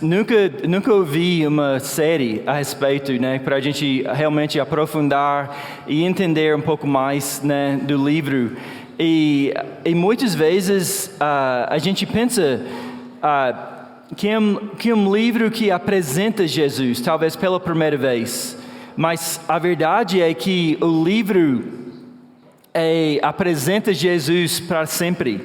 nunca ouvi uma série a respeito, né, para a gente realmente aprofundar e entender um pouco mais, né, do livro. E muitas vezes a gente pensa que é um livro que apresenta Jesus, talvez pela primeira vez. Mas a verdade é que o livro apresenta Jesus para sempre,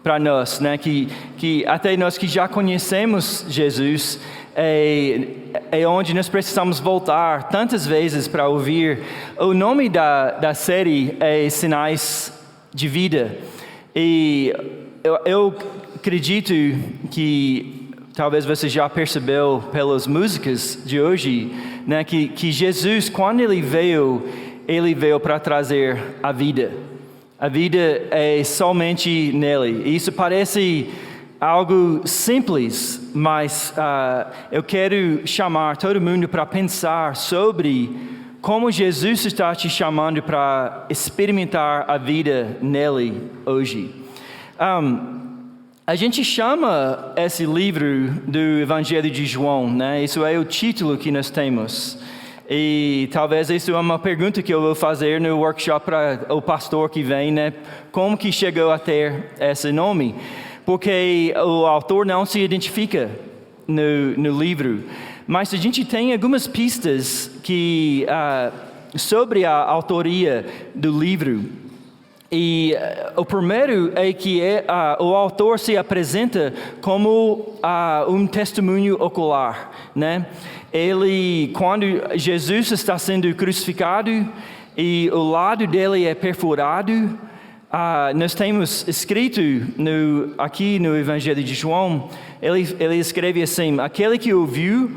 para nós, né? Que até nós que já conhecemos Jesus, é onde nós precisamos voltar tantas vezes para ouvir. O nome da série é Sinais de Vida. E eu acredito que talvez você já percebeu pelas músicas de hoje, né, que Jesus, quando ele veio para trazer a vida. A vida é somente nele. Isso parece algo simples, mas eu quero chamar todo mundo para pensar sobre como Jesus está te chamando para experimentar a vida nele hoje. A gente chama esse livro do Evangelho de João, né? Isso é o título que nós temos. E talvez isso é uma pergunta que eu vou fazer no workshop para o pastor que vem, né? Como que chegou a ter esse nome? Porque o autor não se identifica no livro. Mas a gente tem algumas pistas sobre a autoria do livro. E o primeiro é que o autor se apresenta como um testemunho ocular, né? Quando Jesus está sendo crucificado e o lado dele é perfurado, nós temos escrito aqui no Evangelho de João, ele escreve assim: aquele que ouviu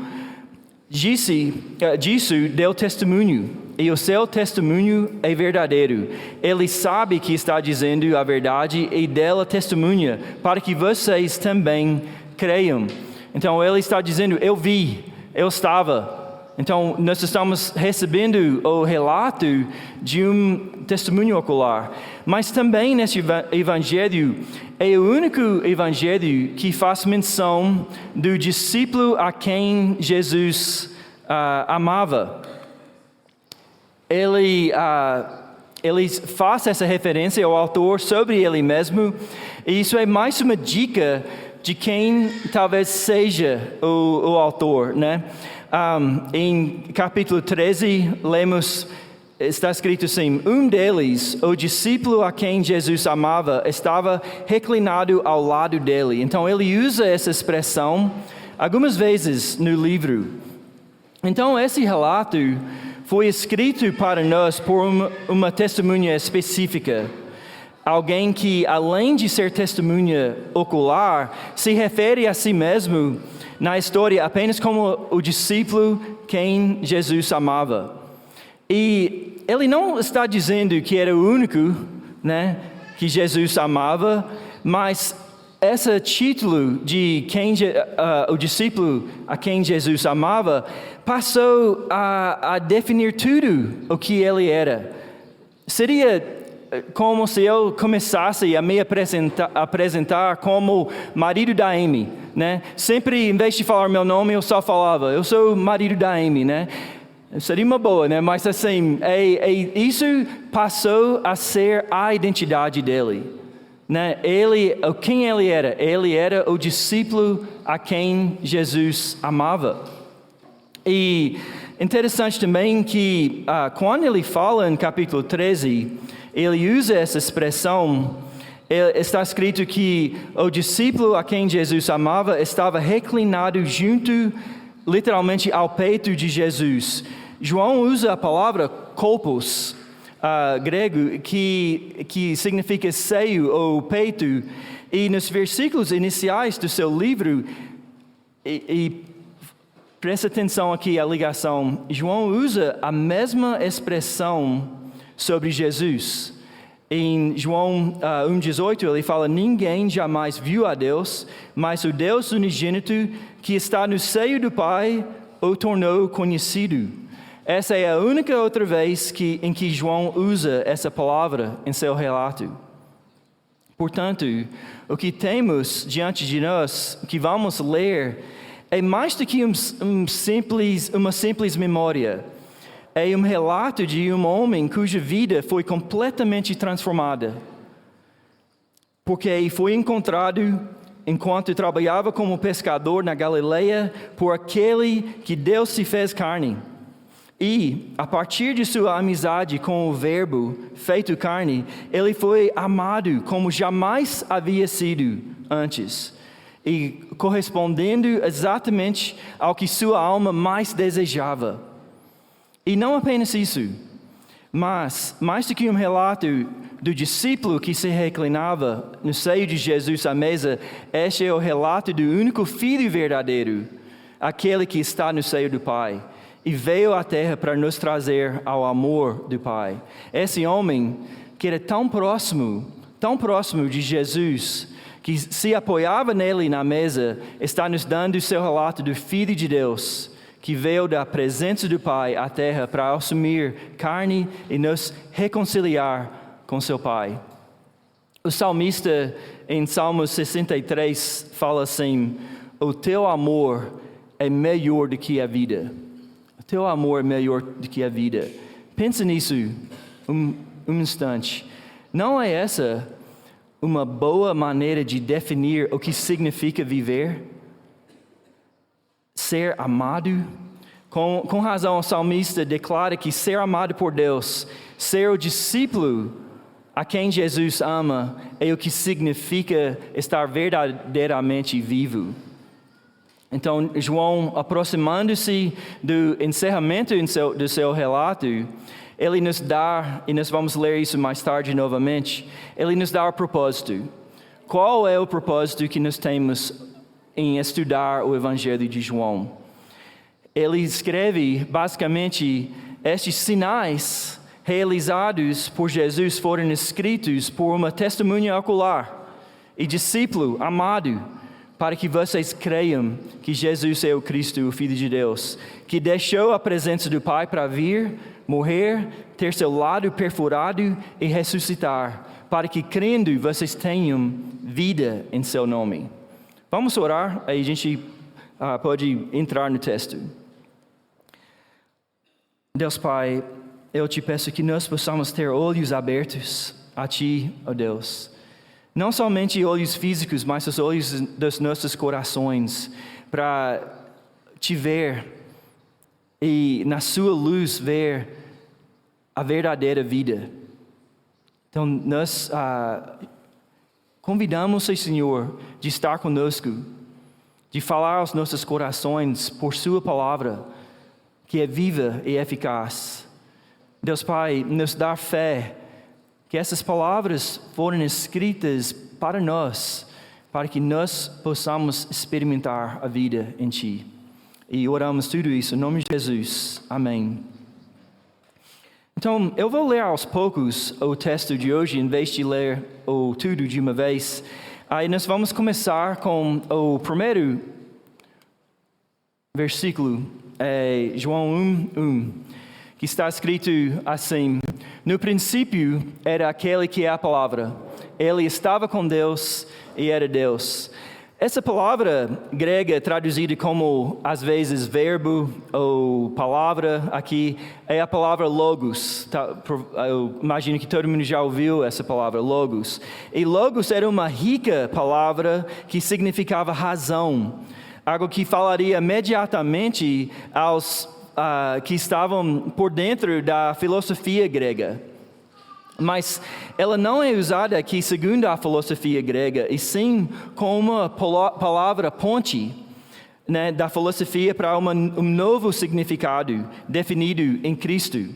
disso deu testemunho. E o seu testemunho é verdadeiro. Ele sabe que está dizendo a verdade e dela testemunha, para que vocês também creiam. Então ele está dizendo: eu vi, eu estava. Então nós estamos recebendo o relato de um testemunho ocular. Mas também nesse evangelho, é o único evangelho que faz menção do discípulo a quem Jesus amava. Ele faz essa referência ao autor sobre ele mesmo, e isso é mais uma dica de quem talvez seja o autor, né? Em capítulo 13, lemos, está escrito assim: um deles, o discípulo a quem Jesus amava, estava reclinado ao lado dele. Então ele usa essa expressão algumas vezes no livro. Então esse relato foi escrito para nós por uma testemunha específica. Alguém que, além de ser testemunha ocular, se refere a si mesmo na história apenas como o discípulo quem Jesus amava. E ele não está dizendo que era o único, né, que Jesus amava, mas esse título de o discípulo a quem Jesus amava passou a definir tudo o que ele era. Seria como se eu começasse a me apresentar como marido da Amy, né? Sempre, em vez de falar meu nome, eu só falava: eu sou o marido da Amy, né? Seria uma boa, né? Mas assim, isso passou a ser a identidade dele, né? Quem ele era? Ele era o discípulo a quem Jesus amava. E interessante também que quando ele fala em capítulo 13, ele usa essa expressão, está escrito que o discípulo a quem Jesus amava estava reclinado junto, literalmente, ao peito de Jesus. João usa a palavra kolpos, grego, que significa seio ou peito, e nos versículos iniciais do seu livro, presta atenção aqui à ligação, João usa a mesma expressão sobre Jesus. Em João 1,18 ele fala: ninguém jamais viu a Deus, mas o Deus unigênito que está no seio do Pai o tornou conhecido. Essa é a única outra vez em que João usa essa palavra em seu relato. Portanto, o que temos diante de nós, que vamos ler, é mais do que uma simples memória. É um relato de um homem cuja vida foi completamente transformada. Porque foi encontrado enquanto trabalhava como pescador na Galileia por aquele que Deus se fez carne. E, a partir de sua amizade com o Verbo feito carne, ele foi amado como jamais havia sido antes, e correspondendo exatamente ao que sua alma mais desejava. E não apenas isso, mas, mais do que um relato do discípulo que se reclinava no seio de Jesus à mesa, este é o relato do único Filho verdadeiro, aquele que está no seio do Pai, e veio à terra para nos trazer ao amor do Pai. Esse homem que era tão próximo de Jesus, que se apoiava nele na mesa, está nos dando o seu relato do Filho de Deus, que veio da presença do Pai à terra para assumir carne e nos reconciliar com seu Pai. O salmista, em Salmo 63, fala assim: o teu amor é melhor do que a vida. O teu amor é melhor do que a vida. Pensa nisso um instante. Não é essa uma boa maneira de definir o que significa viver? Ser amado? Com razão, o salmista declara que ser amado por Deus, ser o discípulo a quem Jesus ama, é o que significa estar verdadeiramente vivo. Então, João, aproximando-se do encerramento do seu relato, ele nos dá, e nós vamos ler isso mais tarde novamente, ele nos dá o propósito. Qual é o propósito que nós temos em estudar o Evangelho de João? Ele escreve, basicamente, estes sinais realizados por Jesus foram escritos por uma testemunha ocular e discípulo amado, para que vocês creiam que Jesus é o Cristo, o Filho de Deus, que deixou a presença do Pai para vir, morrer, ter seu lado perfurado e ressuscitar, para que crendo vocês tenham vida em seu nome. Vamos orar, aí a gente pode entrar no texto. Deus Pai, eu te peço que nós possamos ter olhos abertos a Ti, ó Deus. Não somente olhos físicos, mas os olhos dos nossos corações, para Te ver e na Sua luz ver a verdadeira vida. Então nós convidamos o Senhor de estar conosco, de falar aos nossos corações por Sua palavra, que é viva e eficaz. Deus Pai, nos dá fé que essas palavras foram escritas para nós, para que nós possamos experimentar a vida em Ti. E oramos tudo isso em nome de Jesus. Amém. Então, eu vou ler aos poucos o texto de hoje, em vez de ler o tudo de uma vez. Aí nós vamos começar com o primeiro versículo, João 1:1, que está escrito assim: no princípio era aquele que é a palavra. Ele estava com Deus e era Deus. Essa palavra grega traduzida como, às vezes, verbo ou palavra, aqui é a palavra logos. Eu imagino que todo mundo já ouviu essa palavra, logos. E logos era uma rica palavra que significava razão. Algo que falaria imediatamente aos que estavam por dentro da filosofia grega. Mas ela não é usada aqui segundo a filosofia grega, e sim como uma palavra ponte, né, da filosofia para um novo significado definido em Cristo.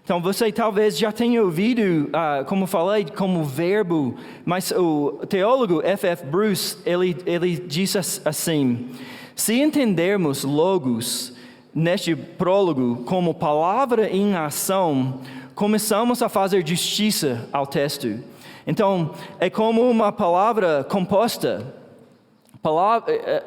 Então você talvez já tenha ouvido, como falei, como verbo, mas o teólogo F.F. Bruce, ele diz assim: se entendermos logos neste prólogo como palavra em ação, começamos a fazer justiça ao texto. Então, é como uma palavra composta.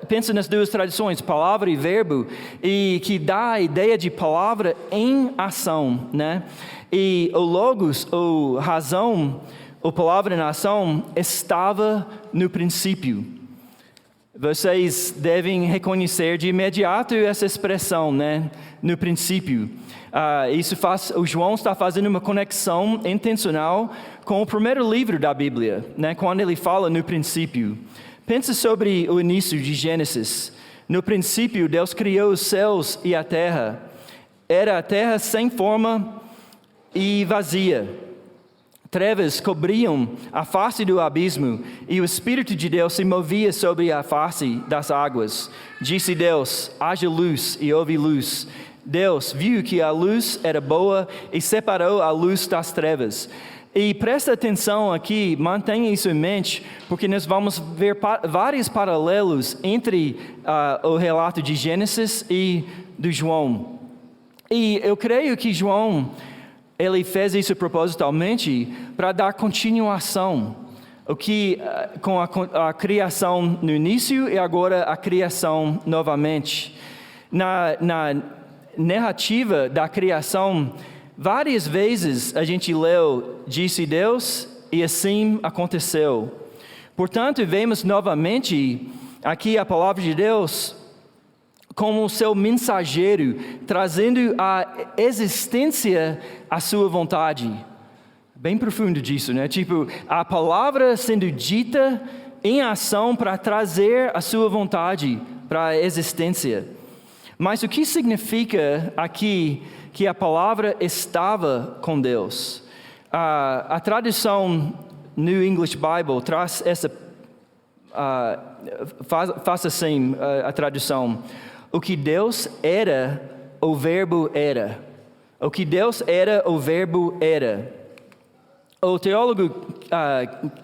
Pensa nas duas tradições, palavra e verbo, e que dá a ideia de palavra em ação, né? E o logos, ou razão, ou palavra em ação, estava no princípio. Vocês devem reconhecer de imediato essa expressão, né? No princípio. O João está fazendo uma conexão intencional com o primeiro livro da Bíblia, né? Quando ele fala no princípio. Pensa sobre o início de Gênesis. No princípio, Deus criou os céus e a terra. Era a terra sem forma e vazia. Trevas cobriam a face do abismo, e o Espírito de Deus se movia sobre a face das águas. Disse Deus: haja luz, e houve luz. Deus viu que a luz era boa e separou a luz das trevas. E presta atenção aqui, mantenha isso em mente, porque nós vamos ver vários paralelos entre o relato de Gênesis e do João. E eu creio que João, ele fez isso propositalmente para dar continuação, com a criação no início e agora a criação novamente. Na narrativa da criação, várias vezes a gente leu, disse Deus, e assim aconteceu. Portanto, vemos novamente aqui a palavra de Deus como seu mensageiro, trazendo à existência a sua vontade. Bem profundo disso, né? Tipo, a palavra sendo dita em ação para trazer a sua vontade para a existência. Mas o que significa aqui que a palavra estava com Deus? A tradução New English Bible traz essa, faz assim a tradução. O que Deus era, o verbo era. O que Deus era, o verbo era. O teólogo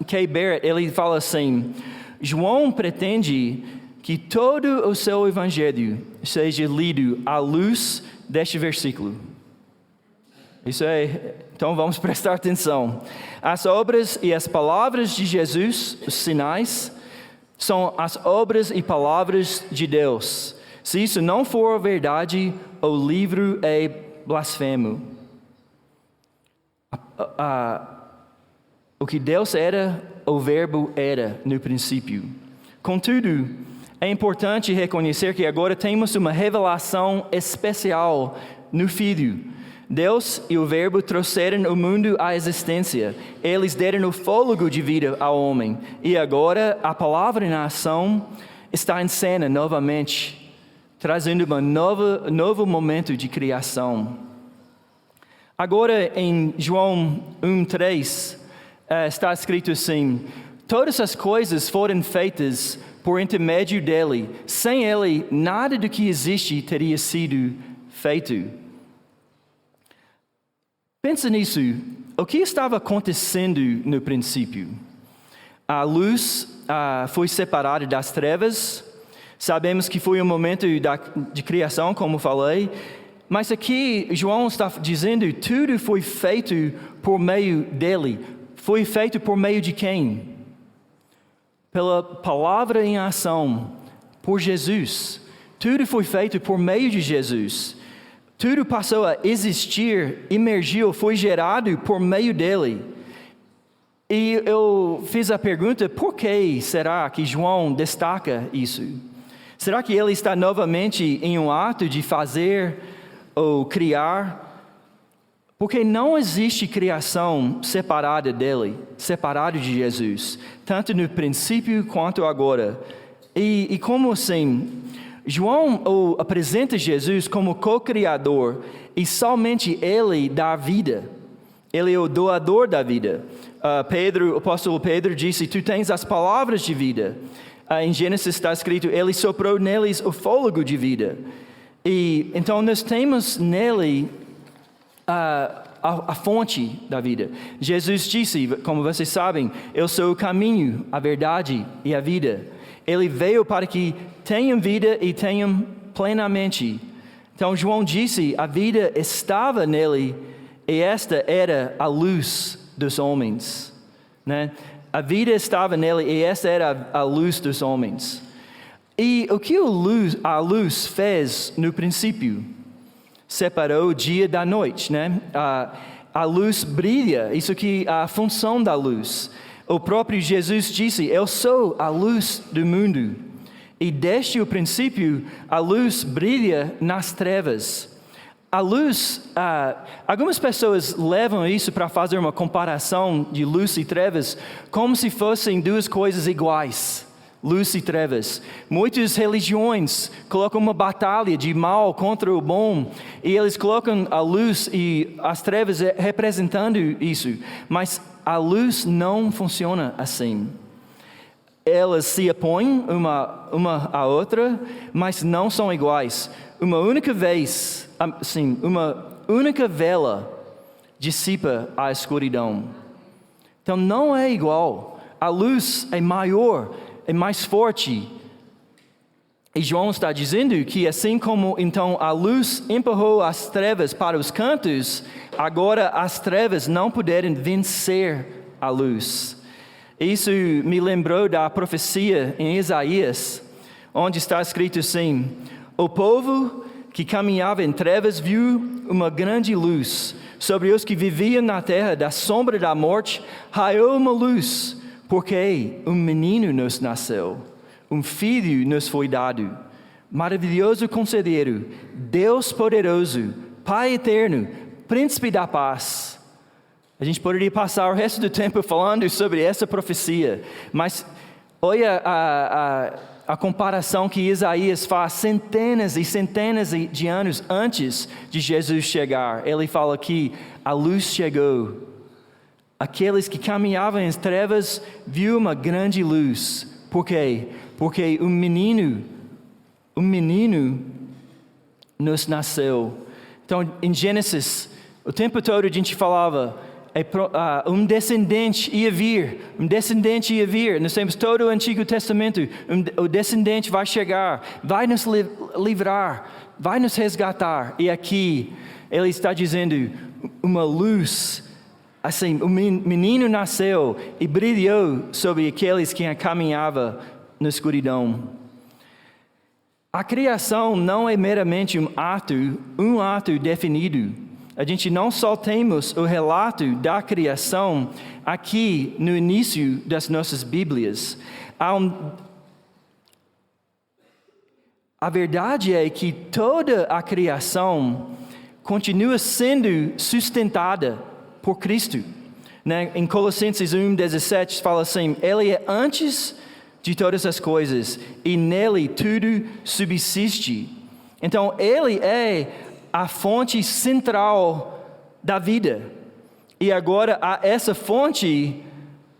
Kay Barrett, ele fala assim: João pretende que todo o seu evangelho seja lido à luz deste versículo. Então vamos prestar atenção. As obras e as palavras de Jesus, os sinais, são as obras e palavras de Deus. Se isso não for verdade, o livro é blasfemo. O que Deus era, o verbo era no princípio. Contudo, é importante reconhecer que agora temos uma revelação especial no Filho. Deus e o Verbo trouxeram o mundo à existência. Eles deram o fôlego de vida ao homem. E agora a palavra em ação está em cena novamente, trazendo um novo momento de criação. Agora em João 1:3 está escrito assim: todas as coisas foram feitas por intermédio dele. Sem ele, nada do que existe teria sido feito. Pensa nisso. O que estava acontecendo no princípio? A luz foi separada das trevas. Sabemos que foi um momento de criação, como falei. Mas aqui João está dizendo que tudo foi feito por meio dele. Foi feito por meio de quem? Pela palavra em ação, por Jesus. Tudo foi feito por meio de Jesus. Tudo passou a existir, emergiu, foi gerado por meio dele. E eu fiz a pergunta: por que será que João destaca isso? Será que ele está novamente em um ato de fazer ou criar? Porque não existe criação separada dele, separada de Jesus, tanto no princípio quanto agora. E como assim? João apresenta Jesus como co-criador e somente ele dá vida. Ele é o doador da vida. O apóstolo Pedro disse: tu tens as palavras de vida. Em Gênesis está escrito: ele soprou neles o fôlego de vida. E então nós temos nele a fonte da vida. Jesus disse, como vocês sabem: eu sou o caminho, a verdade e a vida. Ele veio para que tenham vida e tenham plenamente. Então João disse: a vida estava nele e esta era a luz dos homens, né? A vida estava nele e esta era a luz dos homens. E o que a luz fez no princípio? Separou o dia da noite, né? A luz brilha, isso que é a função da luz. O próprio Jesus disse: eu sou a luz do mundo. E desde o princípio, a luz brilha nas trevas. A luz, algumas pessoas levam isso para fazer uma comparação de luz e trevas como se fossem duas coisas iguais. Luz e trevas. Muitas religiões colocam uma batalha de mal contra o bom e eles colocam a luz e as trevas representando isso. Mas a luz não funciona assim. Elas se opõem uma à outra, mas não são iguais. Uma única vela dissipa a escuridão. Então não é igual. A luz é maior, é mais forte. E João está dizendo que assim como então a luz empurrou as trevas para os cantos, agora as trevas não puderem vencer a luz. Isso me lembrou da profecia em Isaías, onde está escrito assim: o povo que caminhava em trevas viu uma grande luz. Sobre os que viviam na terra da sombra da morte, raiou uma luz. Porque um menino nos nasceu, um filho nos foi dado. Maravilhoso conselheiro, Deus poderoso, Pai eterno, príncipe da paz. A gente poderia passar o resto do tempo falando sobre essa profecia, mas olha a comparação que Isaías faz centenas e centenas de anos antes de Jesus chegar. Ele fala que a luz chegou. Aqueles que caminhavam em trevas viu uma grande luz. Por quê? Porque um menino nos nasceu. Então, em Gênesis, o tempo todo a gente falava, um descendente ia vir. Nós temos todo o Antigo Testamento. O descendente vai chegar, vai nos livrar, vai nos resgatar. E aqui, ele está dizendo, uma luz. Assim, o menino nasceu e brilhou sobre aqueles que caminhavam na escuridão. A criação não é meramente um ato definido. A gente não só temos o relato da criação aqui no início das nossas Bíblias. A verdade é que toda a criação continua sendo sustentada por Cristo. Em Colossenses 1:17 fala assim: Ele é antes de todas as coisas e nele tudo subsiste. Então Ele é a fonte central da vida. E agora essa fonte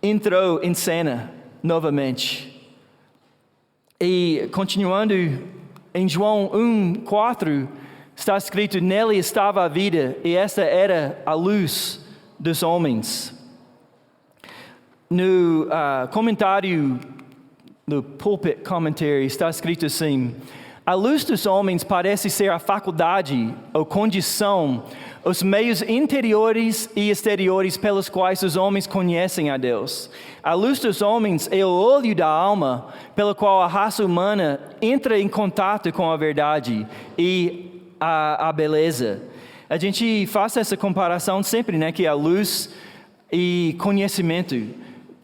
entrou em cena novamente. E continuando em João 1:4 está escrito: nele estava a vida e essa era a luz dos homens. No comentário do Pulpit Commentary está escrito assim: a luz dos homens parece ser a faculdade ou condição, os meios interiores e exteriores pelos quais os homens conhecem a Deus. A luz dos homens é o olho da alma, pelo qual a raça humana entra em contato com a verdade e a beleza. A gente faz essa comparação sempre, que é a luz e conhecimento.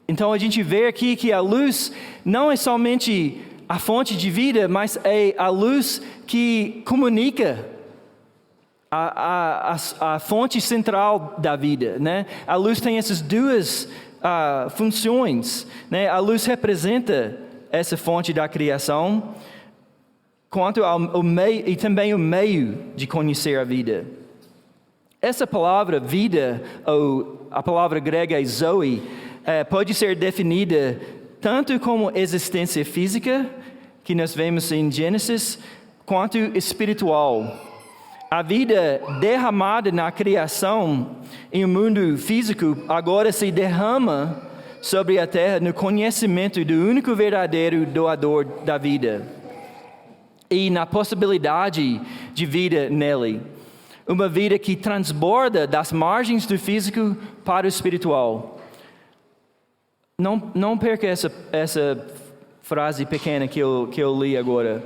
Então a gente vê aqui que a luz não é somente a fonte de vida, mas é a luz que comunica a fonte central da vida. A luz tem essas duas funções. A luz representa essa fonte da criação, quanto ao meio, e também o meio de conhecer a vida. Essa palavra vida, ou a palavra grega é zoe, pode ser definida tanto como existência física, que nós vemos em Gênesis, quanto espiritual. A vida derramada na criação, em um mundo físico, agora se derrama sobre a terra no conhecimento do único verdadeiro doador da vida e na possibilidade de vida nele. Uma vida que transborda das margens do físico para o espiritual. Não perca essa frase pequena que eu li agora.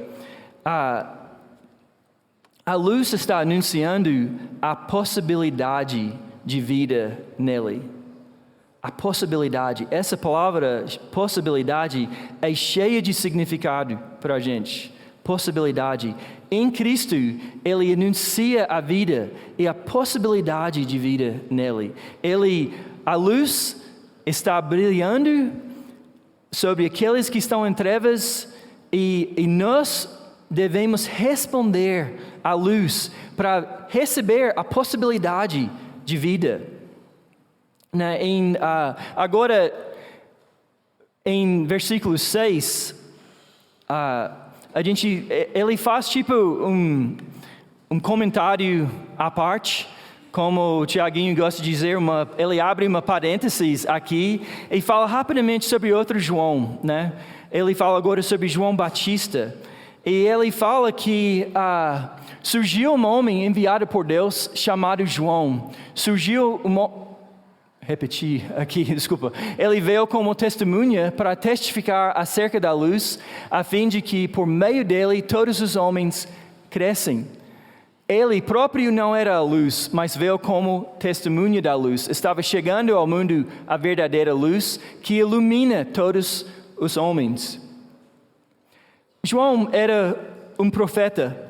A luz está anunciando a possibilidade de vida nele. a possibilidade. Essa palavra, possibilidade, é cheia de significado para a gente. Possibilidade. Em Cristo, Ele anuncia a vida e a possibilidade de vida nele. A luz está brilhando sobre aqueles que estão em trevas e nós devemos responder à luz para receber a possibilidade de vida. Agora, em versículo 6, ele faz tipo um comentário à parte, como o Tiaguinho gosta de dizer, ele abre uma parênteses aqui e fala rapidamente sobre outro João, né? Ele fala agora sobre João Batista, e ele fala que surgiu um homem enviado por Deus chamado João. Repetir aqui, desculpa. Ele veio como testemunha para testificar acerca da luz, a fim de que por meio dele todos os homens crescem. Ele próprio não era a luz, mas veio como testemunha da luz. Estava chegando ao mundo a verdadeira luz que ilumina todos os homens. João era um profeta.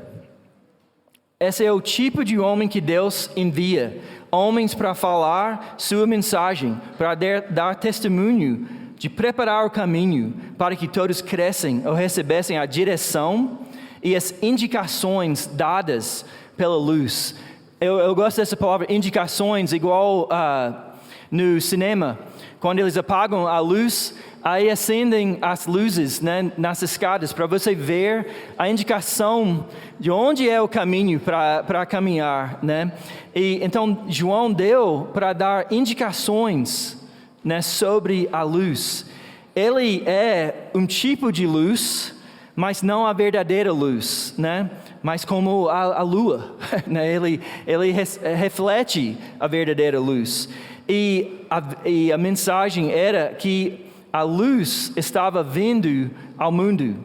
Esse é o tipo de homem que Deus envia. Homens para falar sua mensagem, para dar testemunho, de preparar o caminho para que todos crescem ou recebessem a direção e as indicações dadas pela luz. Eu gosto dessa palavra, indicações, igual no cinema. Quando eles apagam a luz, aí acendem as luzes, né, nas escadas, para você ver a indicação de onde é o caminho para caminhar, né? E então João deu para dar indicações, né, sobre a luz. Ele é um tipo de luz, mas não a verdadeira luz, né? Mas como a lua, né? Ele reflete a verdadeira luz. E a mensagem era que a luz estava vindo ao mundo.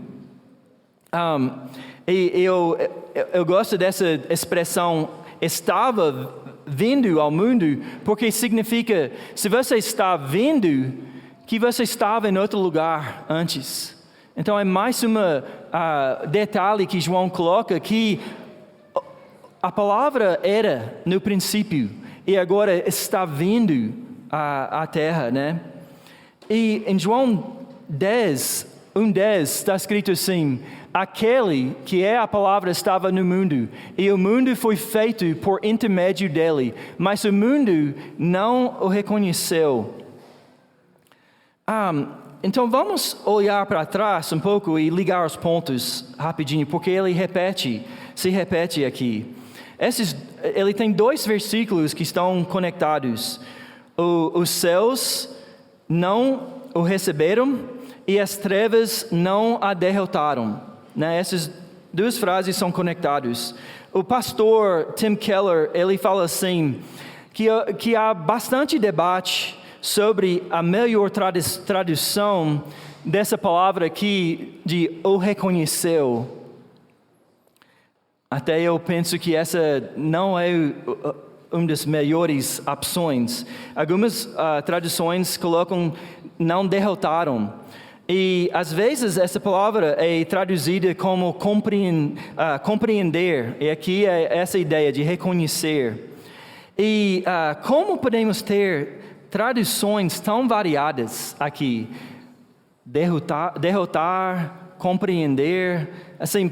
Eu gosto dessa expressão, estava vindo ao mundo, porque significa, se você está vendo, que você estava em outro lugar antes. Então é mais um detalhe que João coloca, que a palavra era no princípio, e agora está vindo à terra, né? E em João 10, 1:10, está escrito assim: aquele que é a palavra estava no mundo, e o mundo foi feito por intermédio dele, mas o mundo não o reconheceu. Então vamos olhar para trás um pouco e ligar os pontos rapidinho, porque ele se repete aqui. Ele tem 2 versículos que estão conectados. Os céus não o receberam e as trevas não a derrotaram. Né? Essas 2 frases são conectadas. O pastor Tim Keller, ele fala assim, que há bastante debate sobre a melhor tradução dessa palavra aqui, de o reconheceu. Até eu penso que essa não é uma das melhores opções. Algumas traduções colocam não derrotaram. E às vezes essa palavra é traduzida como compreender. E aqui é essa ideia de reconhecer. E como podemos ter traduções tão variadas aqui? Derrotar, compreender, assim,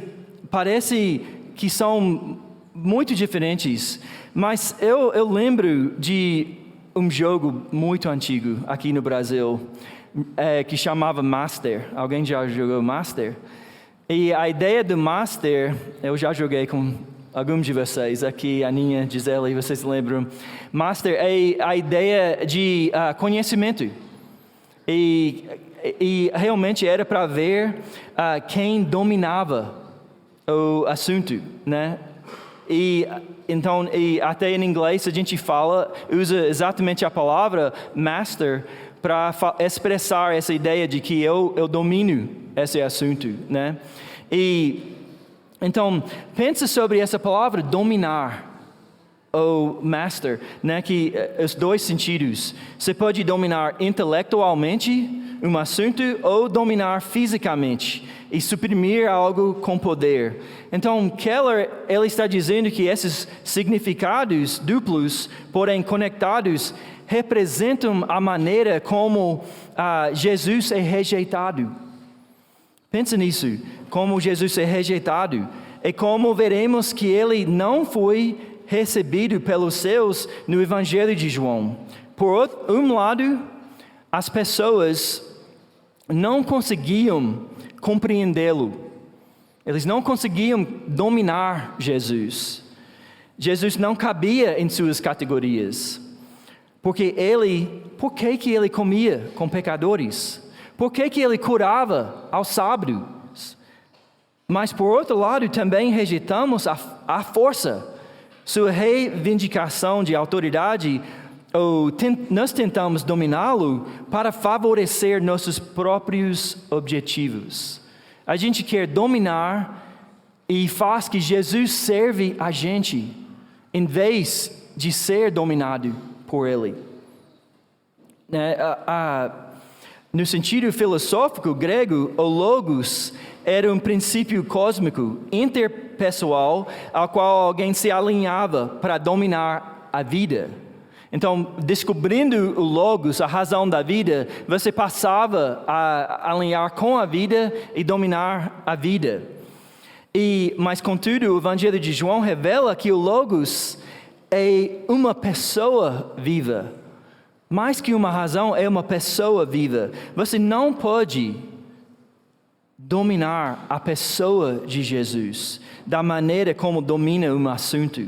parece que são muito diferentes. Mas eu lembro de um jogo muito antigo aqui no Brasil, que chamava Master. Alguém já jogou Master? E a ideia do Master, eu já joguei com alguns de vocês, aqui, Aninha, Gisele, vocês lembram? Master é a ideia de conhecimento. E realmente era para ver quem dominava o assunto, né? E então, até em inglês a gente usa exatamente a palavra master para expressar essa ideia de que eu domino esse assunto, né? E então, pensa sobre essa palavra dominar. ou master, né? Que os dois sentidos. Você pode dominar intelectualmente um assunto ou dominar fisicamente e suprimir algo com poder. Então, Keller, ele está dizendo que esses significados duplos, porém conectados, representam a maneira como Jesus é rejeitado. Pensa nisso, como Jesus é rejeitado. E como veremos que ele não foi recebido pelos seus no Evangelho de João. Por um lado, as pessoas não conseguiam compreendê-lo. Eles não conseguiam dominar Jesus. Jesus não cabia em suas categorias. Por que que ele comia com pecadores? Por que ele curava aos sábios? Mas por outro lado, também rejeitamos a força, sua reivindicação de autoridade, ou nós tentamos dominá-lo para favorecer nossos próprios objetivos. A gente quer dominar e faz que Jesus serve a gente, em vez de ser dominado por ele. No sentido filosófico grego, o logos era um princípio cósmico, interpessoal, ao qual alguém se alinhava para dominar a vida. Então, descobrindo o logos, a razão da vida, você passava a alinhar com a vida e dominar a vida. Mas, contudo, o Evangelho de João revela que o logos é uma pessoa viva. Mais que uma razão, é uma pessoa viva. Você não pode dominar a pessoa de Jesus da maneira como domina um assunto.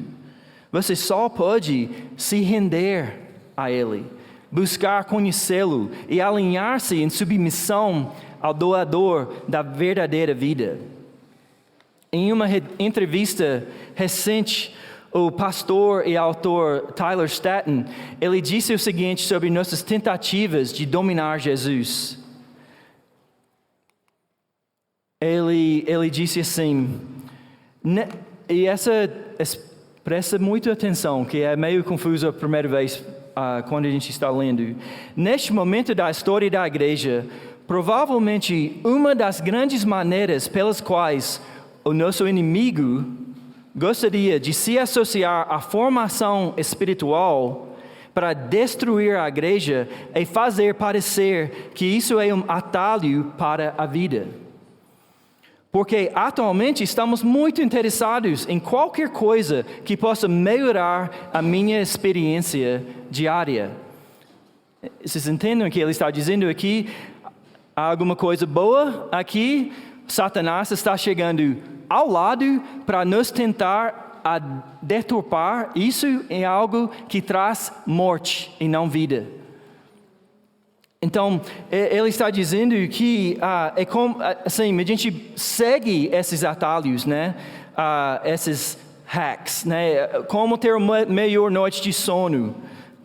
Você só pode se render a Ele, buscar conhecê-lo e alinhar-se em submissão ao doador da verdadeira vida. Em uma entrevista recente, o pastor e autor Tyler Staton, ele disse o seguinte sobre nossas tentativas de dominar Jesus. Ele disse assim, e presta muita atenção, que é meio confuso a primeira vez quando a gente está lendo. Neste momento da história da igreja, provavelmente uma das grandes maneiras pelas quais o nosso inimigo gostaria de se associar à formação espiritual para destruir a igreja é fazer parecer que isso é um atalho para a vida. Porque atualmente estamos muito interessados em qualquer coisa que possa melhorar a minha experiência diária. Vocês entendem o que ele está dizendo aqui? Há alguma coisa boa aqui? Satanás está chegando ao lado para nos tentar a deturpar isso em algo que traz morte e não vida. Então, ele está dizendo que é como, assim, a gente segue esses atalhos, né? Esses hacks, né? Como ter uma melhor noite de sono.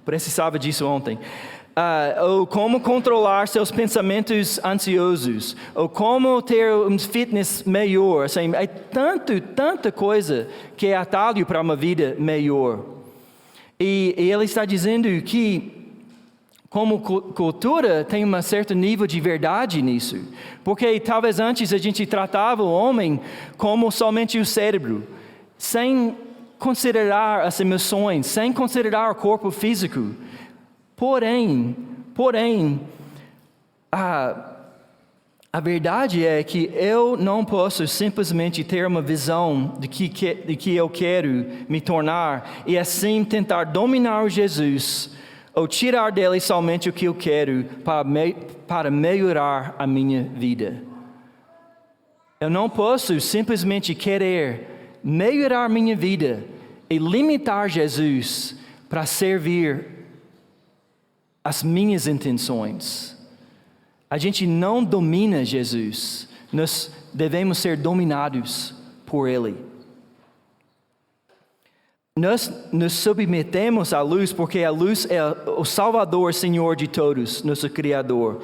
Precisava disso ontem. Ou como controlar seus pensamentos ansiosos. Ou como ter um fitness melhor. Assim, é tanta coisa que é atalho para uma vida melhor. E ele está dizendo que como cultura tem um certo nível de verdade nisso. Porque talvez antes a gente tratava o homem como somente o cérebro, sem considerar as emoções, sem considerar o corpo físico. Porém, a verdade é que eu não posso simplesmente ter uma visão de que eu quero me tornar e assim tentar dominar Jesus ou tirar dele somente o que eu quero para melhorar a minha vida. Eu não posso simplesmente querer melhorar minha vida e limitar Jesus para servir as minhas intenções. A gente não domina Jesus, nós devemos ser dominados por Ele. Nós nos submetemos à luz porque a luz é o Salvador, Senhor de todos, nosso Criador.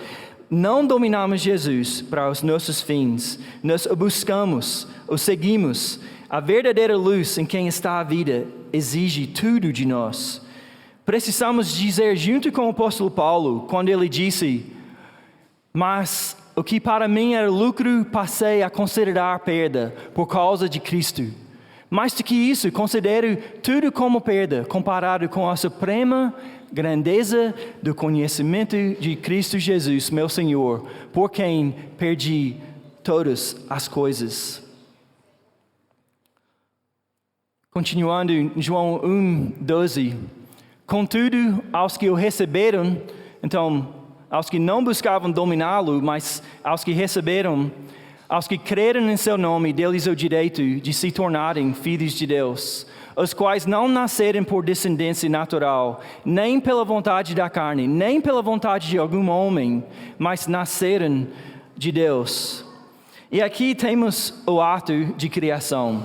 Não dominamos Jesus para os nossos fins. Nós o buscamos, o seguimos. A verdadeira luz em quem está a vida exige tudo de nós. Precisamos dizer junto com o apóstolo Paulo, quando ele disse: mas o que para mim era lucro, passei a considerar perda por causa de Cristo. Mais do que isso, considero tudo como perda, comparado com a suprema grandeza do conhecimento de Cristo Jesus, meu Senhor, por quem perdi todas as coisas. Continuando em João 1:12. Contudo, aos que o receberam, então, aos que não buscavam dominá-lo, mas aos que receberam, aos que creram em seu nome, deles o direito de se tornarem filhos de Deus, os quais não nasceram por descendência natural, nem pela vontade da carne, nem pela vontade de algum homem, mas nasceram de Deus. E aqui temos o ato de criação,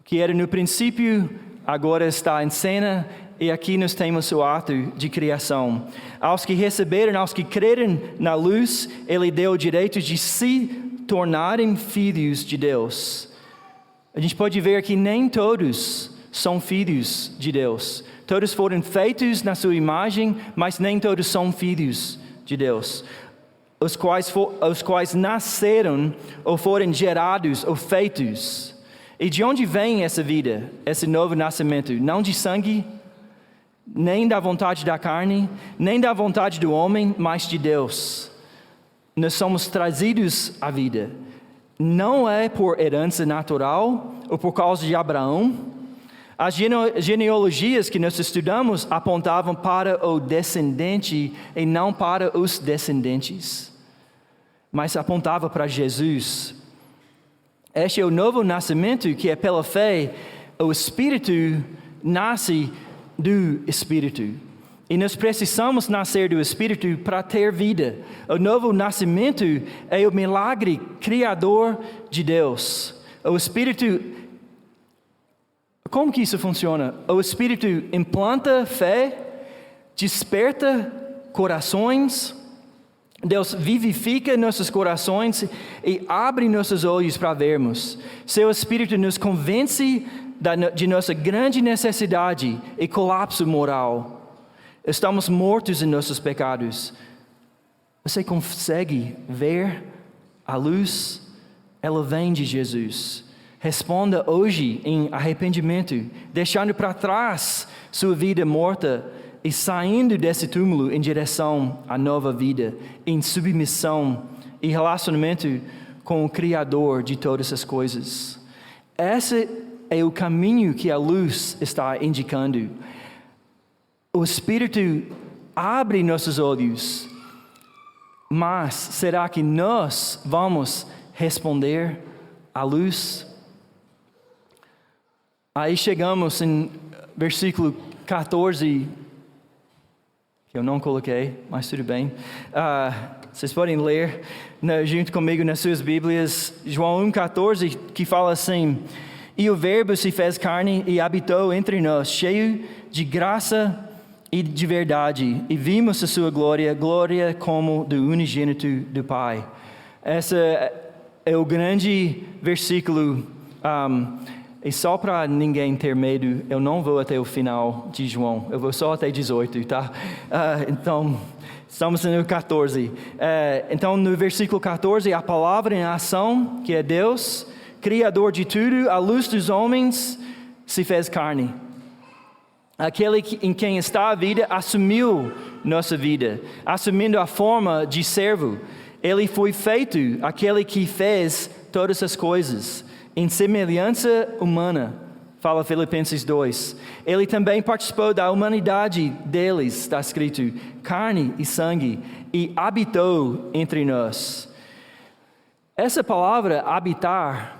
que era no princípio, agora está em cena. E aqui nós temos o ato de criação. Aos que receberam, aos que creram na luz, Ele deu o direito de se tornarem filhos de Deus. A gente pode ver que nem todos são filhos de Deus. Todos foram feitos na sua imagem, mas nem todos são filhos de Deus. Os quais nasceram, ou foram gerados, ou feitos. E de onde vem essa vida, esse novo nascimento? Não de sangue, nem da vontade da carne, nem da vontade do homem, mas de Deus. Nós somos trazidos à vida. Não é por herança natural ou por causa de Abraão. As genealogias que nós estudamos apontavam para o descendente e não para os descendentes, mas apontava para Jesus. Este é o novo nascimento que é pela fé. O Espírito nasce do Espírito. E nós precisamos nascer do Espírito para ter vida. O novo nascimento é o milagre criador de Deus. O Espírito, como que isso funciona? O Espírito implanta fé, desperta corações, Deus vivifica nossos corações e abre nossos olhos para vermos. Seu Espírito nos convence de nossa grande necessidade e colapso moral. Estamos mortos em nossos pecados. Você consegue ver a luz? Ela vem de Jesus. Responda hoje em arrependimento, deixando para trás sua vida morta e saindo desse túmulo em direção à nova vida, em submissão e relacionamento com o Criador de todas as coisas. Esse é o caminho que a luz está indicando. O Espírito abre nossos olhos, mas será que nós vamos responder à luz? Aí chegamos em versículo 14, que eu não coloquei, mas tudo bem. Vocês podem ler junto comigo nas suas Bíblias, João 1,14, que fala assim: e o Verbo se fez carne e habitou entre nós, cheio de graça e de verdade, e vimos a sua glória, glória como do unigênito do Pai. Esse é o grande versículo. E só para ninguém ter medo, eu não vou até o final de João, eu vou só até 18, tá? Então, estamos no 14. Então, no versículo 14, a palavra em ação, que é Deus, Criador de tudo, a luz dos homens, se fez carne. Aquele em quem está a vida assumiu nossa vida, assumindo a forma de servo. Ele foi feito, aquele que fez todas as coisas, em semelhança humana, fala Filipenses 2. Ele também participou da humanidade deles, está escrito, carne e sangue, e habitou entre nós. Essa palavra habitar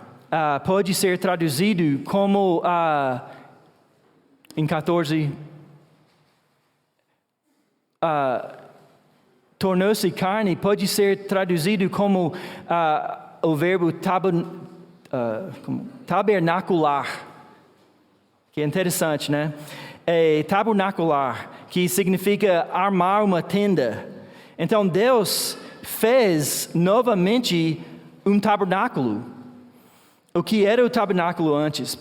pode ser traduzido como, em 14, tornou-se carne, pode ser traduzido como o verbo tabernacular, que é interessante, né? É tabernacular, que significa armar uma tenda. Então Deus fez novamente um tabernáculo. O que era o tabernáculo antes?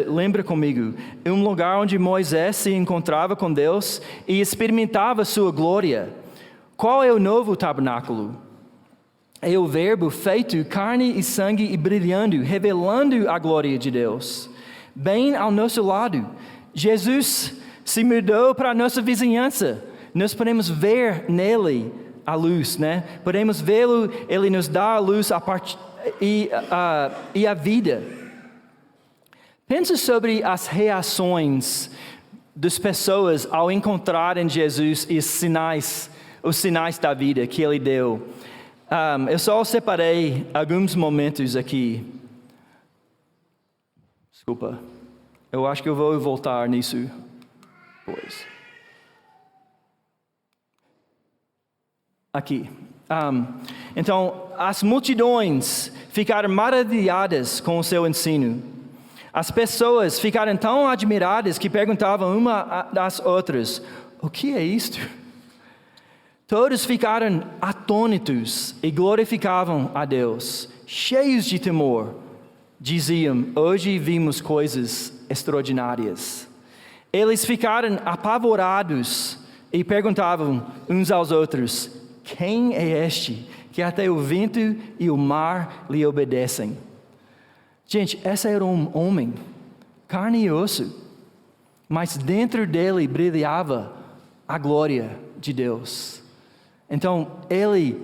Lembra comigo. Um lugar onde Moisés se encontrava com Deus e experimentava sua glória. Qual é o novo tabernáculo? É o Verbo feito carne e sangue e brilhando, revelando a glória de Deus. Bem ao nosso lado. Jesus se mudou para a nossa vizinhança. Nós podemos ver nele a luz, né? Podemos vê-lo, ele nos dá a luz e a vida. Pense sobre as reações das pessoas ao encontrarem Jesus e os sinais da vida que ele deu. Eu só separei alguns momentos aqui. Desculpa. Eu acho que eu vou voltar nisso depois. Aqui. Então, as multidões ficaram maravilhadas com o seu ensino. As pessoas ficaram tão admiradas que perguntavam uma das outras: o que é isto? Todos ficaram atônitos e glorificavam a Deus, cheios de temor. Diziam: hoje vimos coisas extraordinárias. Eles ficaram apavorados e perguntavam uns aos outros: quem é este que até o vento e o mar lhe obedecem? Gente, esse era um homem, carne e osso, mas dentro dele brilhava a glória de Deus. Então, ele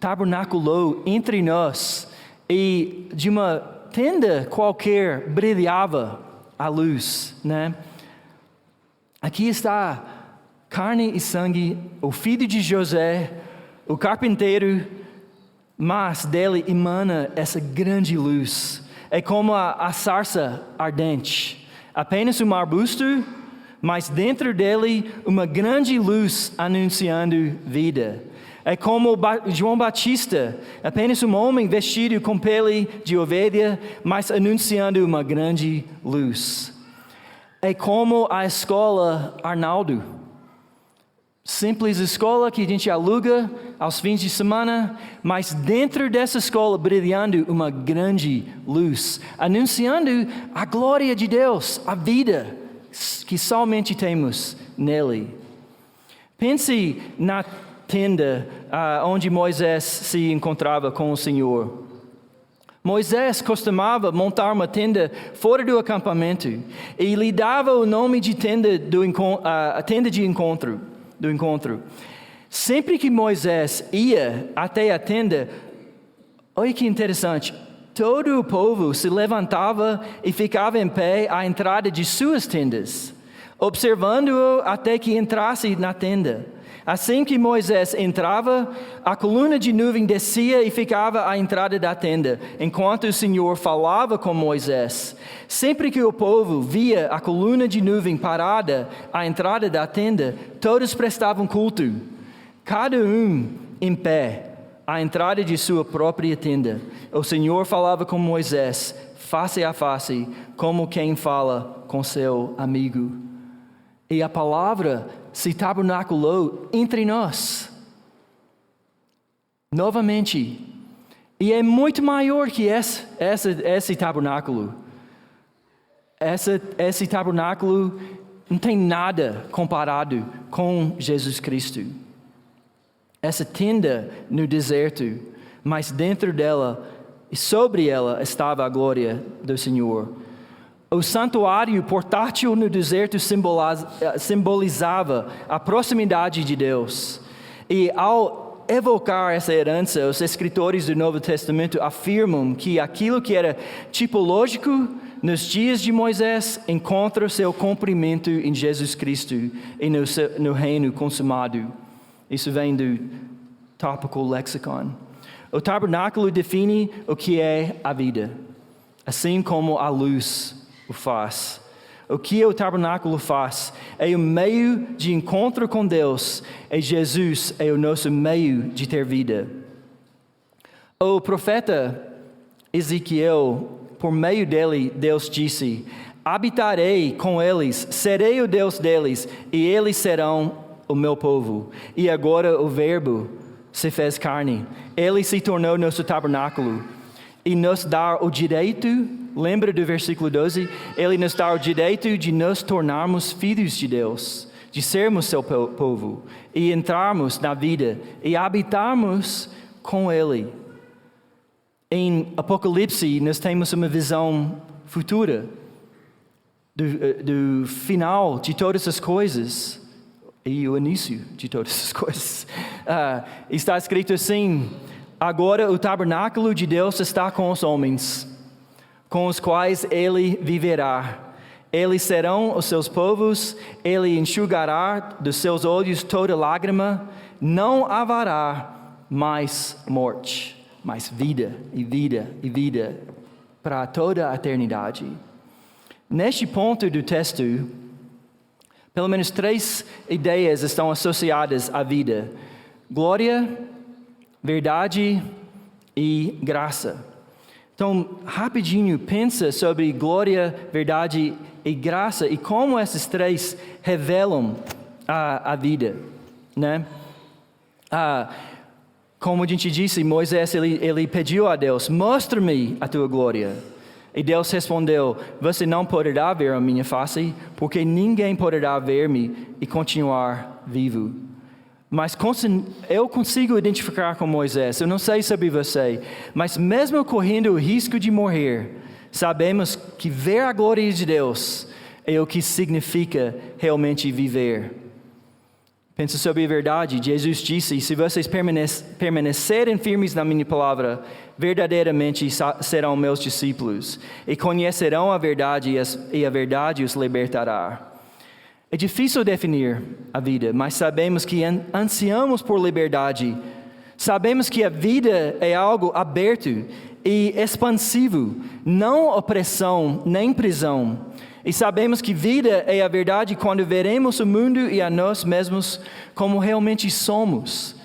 tabernaculou entre nós e de uma tenda qualquer brilhava a luz, né? Aqui está carne e sangue, o filho de José, o carpinteiro, mas dele emana essa grande luz. É como a sarça ardente, apenas um arbusto, mas dentro dele uma grande luz anunciando vida. É como João Batista, apenas um homem vestido com pele de ovelha, mas anunciando uma grande luz. É como a escola Arnaldo, simples escola que a gente aluga aos fins de semana, mas dentro dessa escola brilhando uma grande luz, anunciando a glória de Deus, a vida que somente temos nele. Pense na tenda onde Moisés se encontrava com o Senhor. Moisés costumava montar uma tenda fora do acampamento e lhe dava o nome de tenda de encontro. Sempre que Moisés ia até a tenda, olha que interessante, todo o povo se levantava e ficava em pé à entrada de suas tendas, observando-o até que entrasse na tenda. Assim que Moisés entrava, a coluna de nuvem descia e ficava à entrada da tenda, enquanto o Senhor falava com Moisés. Sempre que o povo via a coluna de nuvem parada à entrada da tenda, todos prestavam culto, cada um em pé, à entrada de sua própria tenda. O Senhor falava com Moisés, face a face, como quem fala com seu amigo. E a palavra se tabernaculou entre nós. Novamente. E é muito maior que esse tabernáculo. Esse tabernáculo não tem nada comparado com Jesus Cristo. Essa tenda no deserto, mas dentro dela e sobre ela estava a glória do Senhor. O santuário portátil no deserto simbolizava a proximidade de Deus. E ao evocar essa herança, os escritores do Novo Testamento afirmam que aquilo que era tipológico nos dias de Moisés encontra seu cumprimento em Jesus Cristo e no reino consumado. Isso vem do Topical Lexicon. O tabernáculo define o que é a vida, assim como a luz o faz. O que o tabernáculo faz é o meio de encontro com Deus, e Jesus é o nosso meio de ter vida. O profeta Ezequiel, por meio dele, Deus disse: habitarei com eles, serei o Deus deles, e eles serão o meu povo. E agora o Verbo se fez carne, ele se tornou nosso tabernáculo. e nos dá o direito, lembra do versículo 12? Ele nos dá o direito de nos tornarmos filhos de Deus, de sermos seu povo, e entrarmos na vida, e habitarmos com Ele. Em Apocalipse, nós temos uma visão futura, do final de todas as coisas, e o início de todas as coisas. Está escrito assim: agora o tabernáculo de Deus está com os homens, com os quais Ele viverá. Eles serão os seus povos, Ele enxugará dos seus olhos toda lágrima, não haverá mais morte, mas vida e vida e vida para toda a eternidade. Neste ponto do texto, pelo menos 3 ideias estão associadas à vida: glória, verdade e graça. Então, rapidinho, pensa sobre glória, verdade e graça e como esses 3 revelam a vida, né? Como a gente disse, Moisés ele pediu a Deus: mostra-me a tua glória. E Deus respondeu: você não poderá ver a minha face, porque ninguém poderá ver-me e continuar vivo. Mas eu consigo identificar com Moisés. Eu não sei sobre você, mas mesmo correndo o risco de morrer, sabemos que ver a glória de Deus é o que significa realmente viver. Pensa sobre a verdade. Jesus disse: se vocês permanecerem firmes na minha palavra, verdadeiramente serão meus discípulos, e conhecerão a verdade, e a verdade os libertará. É difícil definir a vida, mas sabemos que ansiamos por liberdade. Sabemos que a vida é algo aberto e expansivo, não opressão nem prisão. E sabemos que vida é a verdade quando veremos o mundo e a nós mesmos como realmente somos.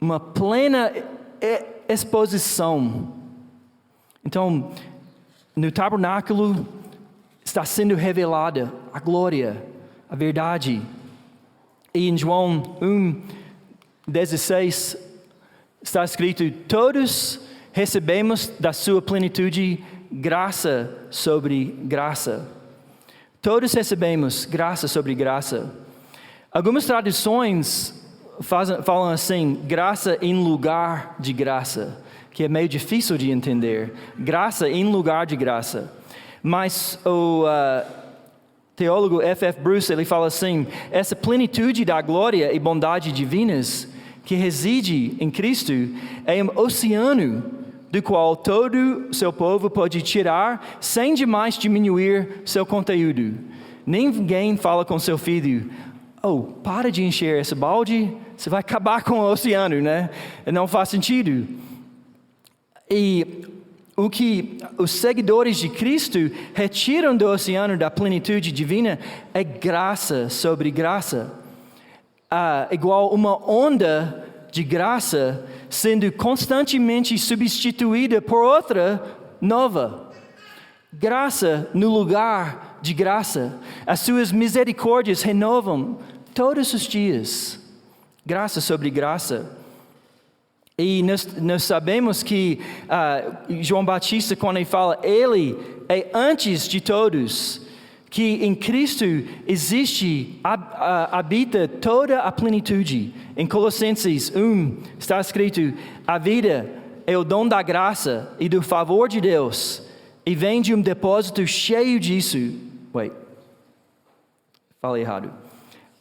Uma plena exposição. Então, no tabernáculo está sendo revelada a glória, a verdade. E em João 1:16 está escrito: todos recebemos da sua plenitude graça sobre graça. Todos recebemos graça sobre graça. Algumas traduções falam assim: graça em lugar de graça, que é meio difícil de entender. Graça em lugar de graça. Mas o teólogo F.F. Bruce, ele fala assim: essa plenitude da glória e bondade divinas que reside em Cristo é um oceano do qual todo seu povo pode tirar sem demais diminuir seu conteúdo. Ninguém fala com seu filho: para de encher esse balde, você vai acabar com o oceano, né? Não faz sentido. E o que os seguidores de Cristo retiram do oceano da plenitude divina é graça sobre graça. Igual uma onda de graça sendo constantemente substituída por outra nova. Graça no lugar de graça. As suas misericórdias renovam todos os dias. Graça sobre graça. E nós sabemos que João Batista, quando ele fala, ele é antes de todos, que em Cristo habita toda a plenitude. Em Colossenses 1 está escrito: a vida é o dom da graça e do favor de Deus, e vem de um depósito cheio disso. Falei errado.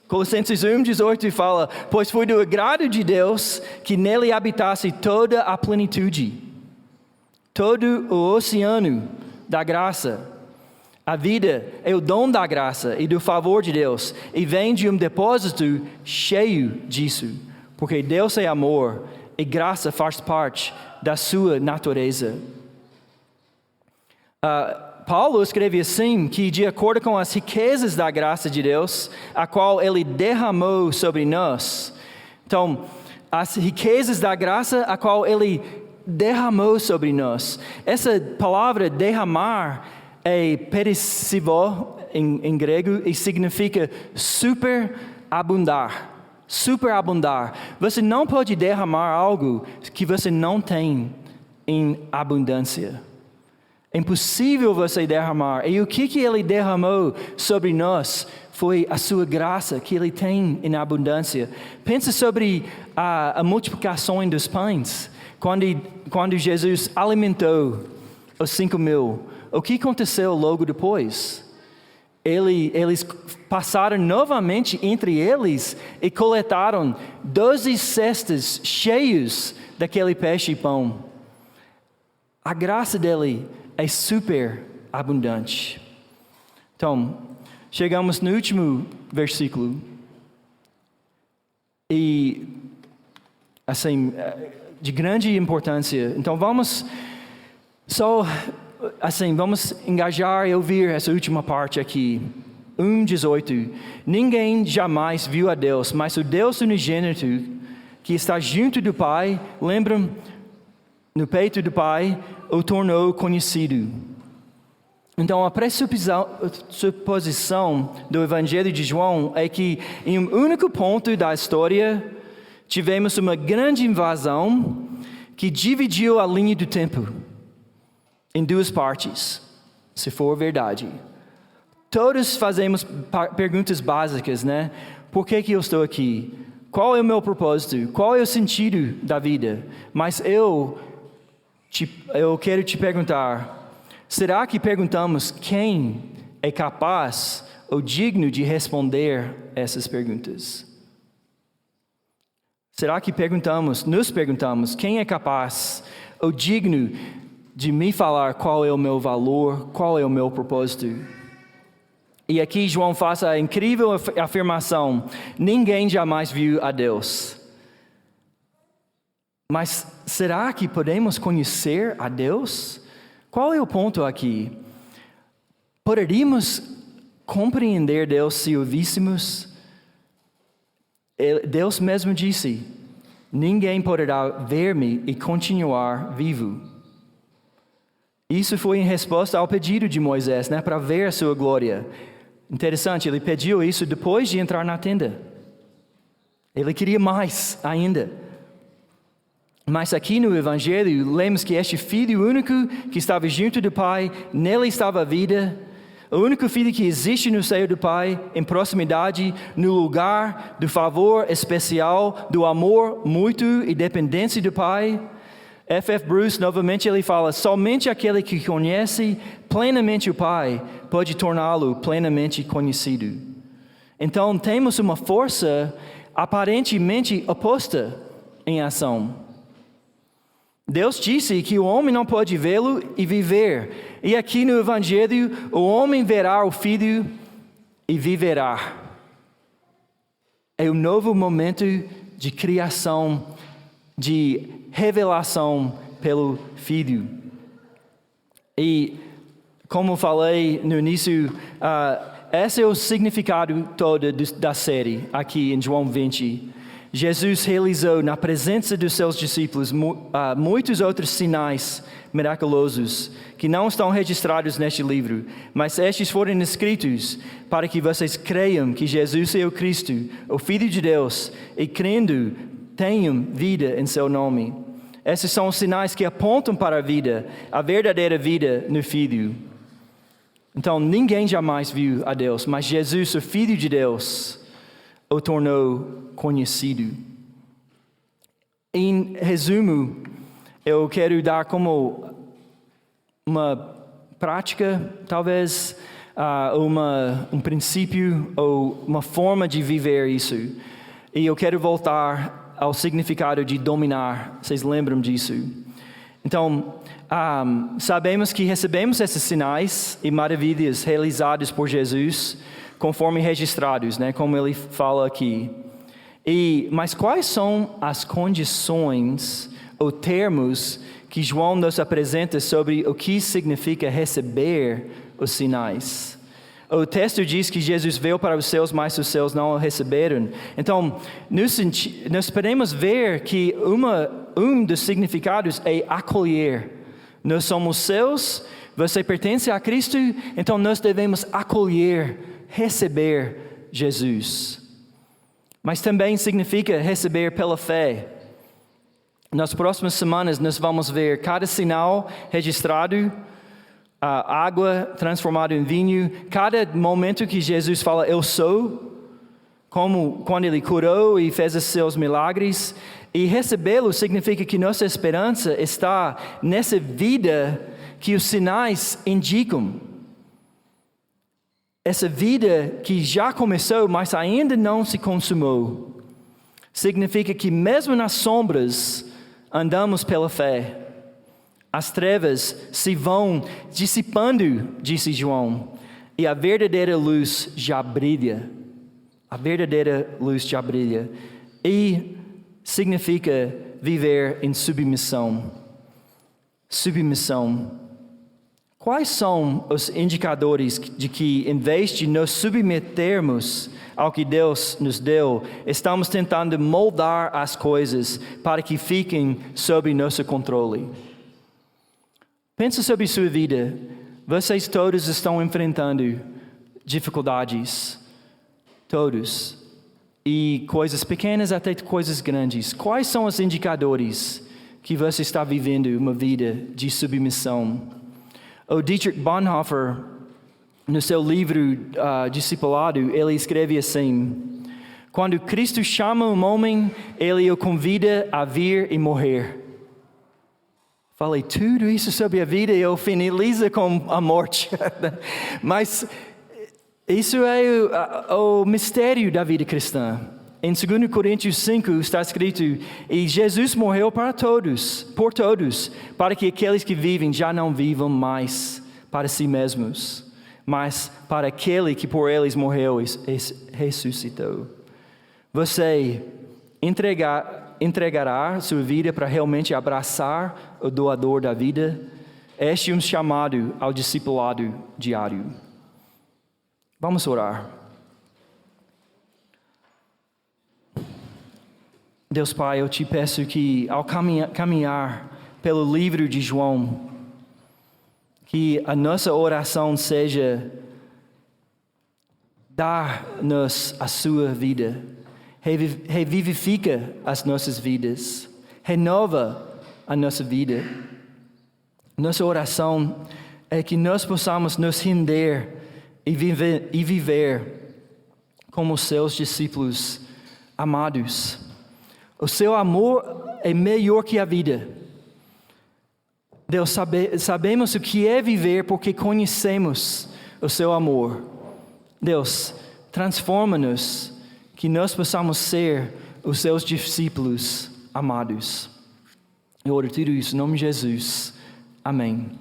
Colossenses 1:18 fala: pois foi do agrado de Deus que nele habitasse toda a plenitude, todo o oceano da graça. A vida é o dom da graça e do favor de Deus, e vem de um depósito cheio disso, porque Deus é amor e graça faz parte da sua natureza. Paulo escreve assim, que de acordo com as riquezas da graça de Deus, a qual Ele derramou sobre nós. Então, as riquezas da graça, a qual Ele derramou sobre nós. Essa palavra derramar é perisivo em grego e significa superabundar. Superabundar. Você não pode derramar algo que você não tem em abundância. É impossível você derramar. E o que Ele derramou sobre nós foi a sua graça que Ele tem em abundância. Pensa sobre a multiplicação dos pães. Quando Jesus alimentou os 5.000, o que aconteceu logo depois? Eles passaram novamente entre eles e coletaram 12 cestas cheios daquele peixe e pão. A graça dele é super abundante. Então, chegamos no último versículo. E, assim, de grande importância. Então, vamos engajar e ouvir essa última parte aqui. 1:18. Ninguém jamais viu a Deus, mas o Deus unigênito, que está junto do Pai, lembram, no peito do Pai, o tornou conhecido. Então, a pressuposição do Evangelho de João é que, em um único ponto da história, tivemos uma grande invasão que dividiu a linha do tempo em duas partes, se for verdade. Todos fazemos perguntas básicas, né? Por que eu estou aqui? Qual é o meu propósito? Qual é o sentido da vida? Mas eu quero te perguntar, será que perguntamos quem é capaz ou digno de responder essas perguntas? Será que nos perguntamos quem é capaz ou digno de me falar qual é o meu valor, qual é o meu propósito? E aqui João faz a incrível afirmação: ninguém jamais viu a Deus. Mas será que podemos conhecer a Deus? Qual é o ponto aqui? Poderíamos compreender Deus se o víssemos? Deus mesmo disse: ninguém poderá ver-me e continuar vivo. Isso foi em resposta ao pedido de Moisés, né, para ver a sua glória. Interessante, ele pediu isso depois de entrar na tenda. Ele queria mais ainda. Mas aqui no Evangelho, lemos que este Filho único que estava junto do Pai, nele estava a vida. O único Filho que existe no seio do Pai, em proximidade, no lugar do favor especial, do amor mútuo e dependência do Pai. F.F. Bruce, novamente, ele fala: somente aquele que conhece plenamente o Pai pode torná-lo plenamente conhecido. Então, temos uma força aparentemente oposta em ação. Deus disse que o homem não pode vê-lo e viver. E aqui no Evangelho, o homem verá o Filho e viverá. É um novo momento de criação, de revelação pelo Filho. E, como falei no início, esse é o significado todo da série aqui em João 20. Jesus realizou na presença dos seus discípulos muitos outros sinais miraculosos que não estão registrados neste livro, mas estes foram escritos para que vocês creiam que Jesus é o Cristo, o Filho de Deus, e crendo tenham vida em seu nome. Esses são os sinais que apontam para a vida, a verdadeira vida no Filho. Então, ninguém jamais viu a Deus, mas Jesus, o Filho de Deus, o tornou conhecido. Em resumo, eu quero dar como uma prática, talvez, um princípio ou uma forma de viver isso. E eu quero voltar ao significado de dominar. Vocês lembram disso? Então, sabemos que recebemos esses sinais e maravilhas realizados por Jesus, conforme registrados, né, como ele fala aqui. Mas quais são as condições ou termos que João nos apresenta sobre o que significa receber os sinais? O texto diz que Jesus veio para os seus, mas os seus não o receberam. Então, nós podemos ver que um dos significados é acolher. Nós somos seus, você pertence a Cristo, então nós devemos acolher, receber Jesus. Mas também significa receber pela fé. Nas próximas semanas, nós vamos ver cada sinal registrado, a água transformada em vinho, cada momento que Jesus fala, eu sou, como quando Ele curou e fez os seus milagres. E recebê-lo significa que nossa esperança está nessa vida que os sinais indicam. Essa vida que já começou, mas ainda não se consumou. Significa que mesmo nas sombras, andamos pela fé. As trevas se vão dissipando, disse João, e a verdadeira luz já brilha. A verdadeira luz já brilha. E significa viver em submissão. Submissão. Quais são os indicadores de que, em vez de nos submetermos ao que Deus nos deu, estamos tentando moldar as coisas para que fiquem sob nosso controle? Pensa sobre sua vida. Vocês todos estão enfrentando dificuldades. Todos. E coisas pequenas até coisas grandes. Quais são os indicadores que você está vivendo uma vida de submissão? O Dietrich Bonhoeffer, no seu livro Discipulado, ele escreve assim: quando Cristo chama um homem, Ele o convida a vir e morrer. Falei tudo isso sobre a vida e eu finalizo com a morte. Mas isso é o mistério da vida cristã. Em 2 Coríntios 5 está escrito: e Jesus morreu para todos, por todos, para que aqueles que vivem já não vivam mais para si mesmos, mas para aquele que por eles morreu e ressuscitou. Você entregará sua vida para realmente abraçar o doador da vida? Este é um chamado ao discipulado diário. Vamos orar. Deus Pai, eu te peço que ao caminhar pelo livro de João, que a nossa oração seja dar-nos a sua vida, revivifica as nossas vidas, renova a nossa vida. Nossa oração é que nós possamos nos render e viver como seus discípulos amados. O seu amor é melhor que a vida. Deus, sabemos o que é viver porque conhecemos o seu amor. Deus, transforma-nos, que nós possamos ser os seus discípulos amados. Eu oro tudo isso em nome de Jesus. Amém.